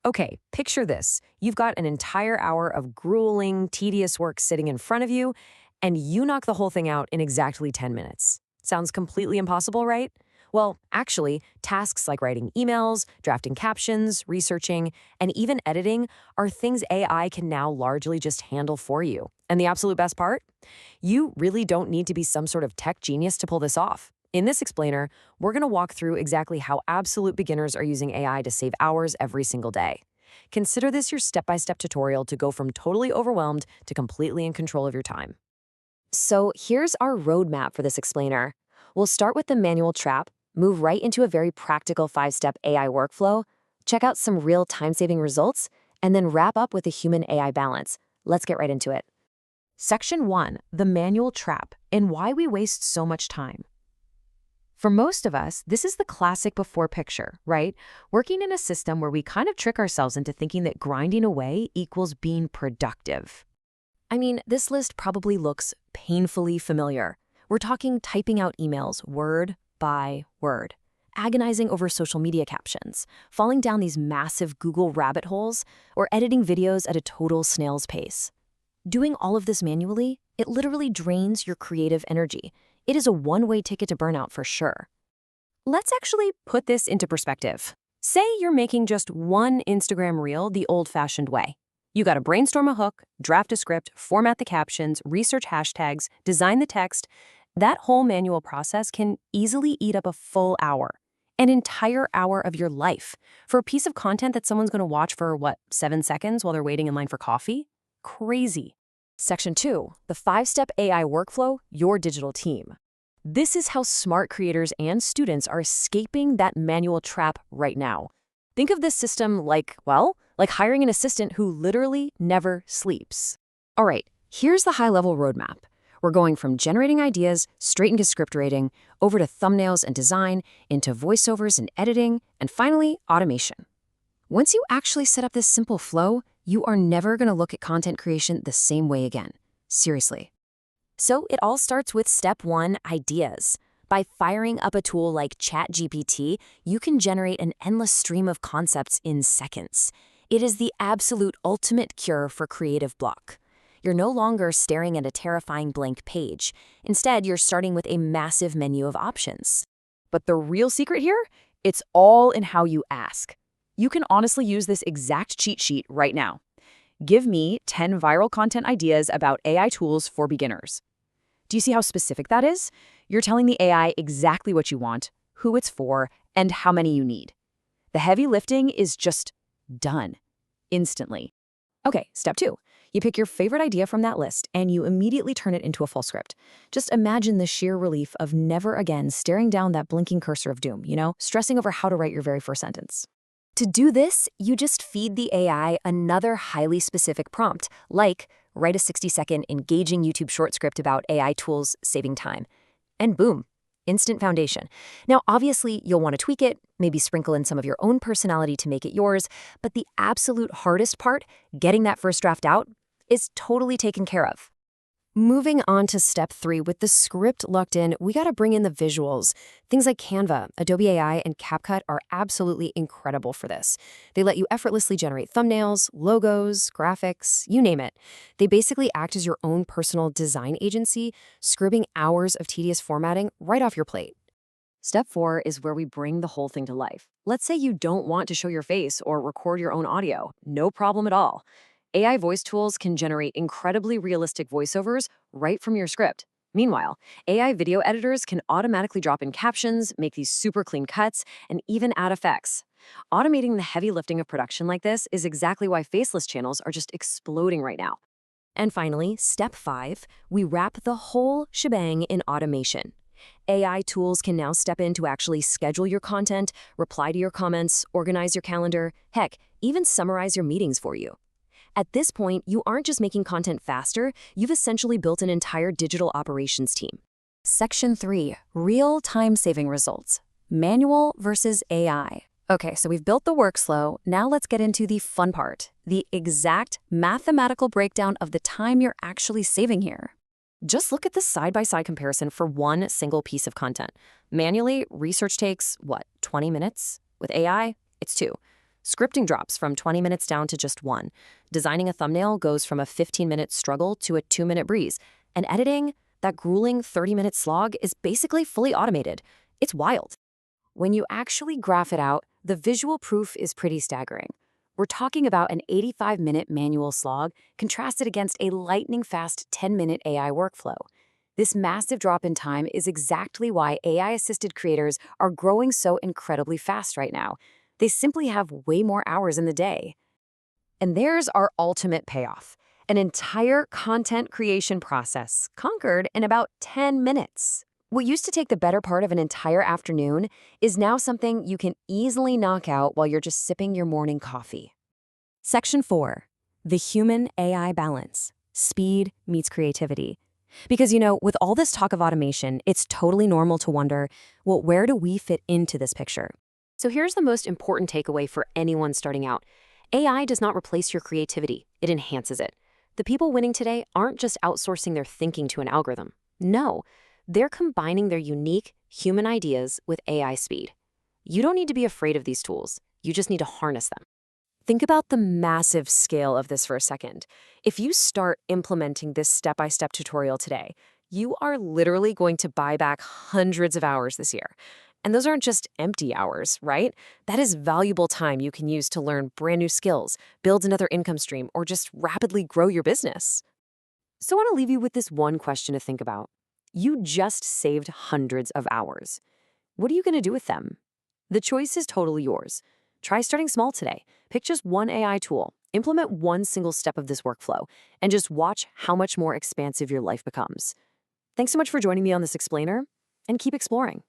Okay, picture this. You've got an entire hour of grueling, tedious work sitting in front of you, and you knock the whole thing out in exactly 10 minutes. Sounds completely impossible, right? Well, actually, tasks like writing emails, drafting captions, researching, and even editing are things AI can now largely just handle for you. And the absolute best part? You really don't need to be some sort of tech genius to pull this off. In this explainer, we're going to walk through exactly how absolute beginners are using AI to save hours every single day. Consider this your step-by-step tutorial to go from totally overwhelmed to completely in control of your time. So here's our roadmap for this explainer. We'll start with the manual trap, move right into a very practical 5-step AI workflow, check out some real time-saving results, and then wrap up with a human-AI balance. Let's get right into it. Section 1, the manual trap, and why we waste so much time. For most of us, this is the classic before picture, right? Working in a system where we kind of trick ourselves into thinking that grinding away equals being productive. I mean, this list probably looks painfully familiar. We're talking typing out emails word by word, agonizing over social media captions, falling down these massive Google rabbit holes, or editing videos at a total snail's pace. Doing all of this manually, it literally drains your creative energy. It is a one-way ticket to burnout for sure. Let's actually put this into perspective. Say you're making just one Instagram reel the old-fashioned way. You gotta brainstorm a hook, draft a script, format the captions, research hashtags, design the text. That whole manual process can easily eat up a full hour, an entire hour of your life, for a piece of content that someone's gonna watch for, 7 seconds while they're waiting in line for coffee? Crazy. Section 2, the 5-step AI workflow, your digital team. This is how smart creators and students are escaping that manual trap right now. Think of this system like hiring an assistant who literally never sleeps. All right, here's the high-level roadmap. We're going from generating ideas straight into script writing, over to thumbnails and design, into voiceovers and editing, and finally, automation. Once you actually set up this simple flow, you are never going to look at content creation the same way again. Seriously. So it all starts with step 1, ideas. By firing up a tool like ChatGPT, you can generate an endless stream of concepts in seconds. It is the absolute ultimate cure for creative block. You're no longer staring at a terrifying blank page. Instead, you're starting with a massive menu of options. But the real secret here? It's all in how you ask. You can honestly use this exact cheat sheet right now. Give me 10 viral content ideas about AI tools for beginners. Do you see how specific that is? You're telling the AI exactly what you want, who it's for, and how many you need. The heavy lifting is just done, instantly. Okay, step 2. You pick your favorite idea from that list, and you immediately turn it into a full script. Just imagine the sheer relief of never again staring down that blinking cursor of doom, stressing over how to write your very first sentence. To do this, you just feed the AI another highly specific prompt, like write a 60-second engaging YouTube short script about AI tools saving time. And boom, instant foundation. Now, obviously, you'll want to tweak it, maybe sprinkle in some of your own personality to make it yours, but the absolute hardest part, getting that first draft out, is totally taken care of. Moving on to step 3, with the script locked in, we gotta bring in the visuals. Things like Canva, Adobe AI, and CapCut are absolutely incredible for this. They let you effortlessly generate thumbnails, logos, graphics, you name it. They basically act as your own personal design agency, scribbing hours of tedious formatting right off your plate. Step 4 is where we bring the whole thing to life. Let's say you don't want to show your face or record your own audio. No problem at all. AI voice tools can generate incredibly realistic voiceovers right from your script. Meanwhile, AI video editors can automatically drop in captions, make these super clean cuts, and even add effects. Automating the heavy lifting of production like this is exactly why faceless channels are just exploding right now. And finally, step 5, we wrap the whole shebang in automation. AI tools can now step in to actually schedule your content, reply to your comments, organize your calendar, heck, even summarize your meetings for you. At this point, you aren't just making content faster, you've essentially built an entire digital operations team. Section 3, real time-saving results. Manual versus AI. Okay, so we've built the workflow. Now let's get into the fun part, the exact mathematical breakdown of the time you're actually saving here. Just look at the side-by-side comparison for one single piece of content. Manually, research takes, 20 minutes? With AI, it's 2. Scripting drops from 20 minutes down to just one. Designing a thumbnail goes from a 15-minute struggle to a 2-minute breeze. And editing, that grueling 30-minute slog, is basically fully automated. It's wild. When you actually graph it out, the visual proof is pretty staggering. We're talking about an 85-minute manual slog contrasted against a lightning-fast 10-minute AI workflow. This massive drop in time is exactly why AI-assisted creators are growing so incredibly fast right now. They simply have way more hours in the day. And there's our ultimate payoff: an entire content creation process conquered in about 10 minutes. What used to take the better part of an entire afternoon is now something you can easily knock out while you're just sipping your morning coffee. Section 4. The human AI balance. Speed meets creativity. Because, with all this talk of automation, it's totally normal to wonder, well, where do we fit into this picture? So here's the most important takeaway for anyone starting out. AI does not replace your creativity, it enhances it. The people winning today aren't just outsourcing their thinking to an algorithm. No, they're combining their unique human ideas with AI speed. You don't need to be afraid of these tools. You just need to harness them. Think about the massive scale of this for a second. If you start implementing this step-by-step tutorial today, you are literally going to buy back hundreds of hours this year. And those aren't just empty hours, right? That is valuable time you can use to learn brand new skills, build another income stream, or just rapidly grow your business. So I want to leave you with this one question to think about. You just saved hundreds of hours. What are you going to do with them? The choice is totally yours. Try starting small today. Pick just one AI tool, implement one single step of this workflow, and just watch how much more expansive your life becomes. Thanks so much for joining me on this explainer, and keep exploring.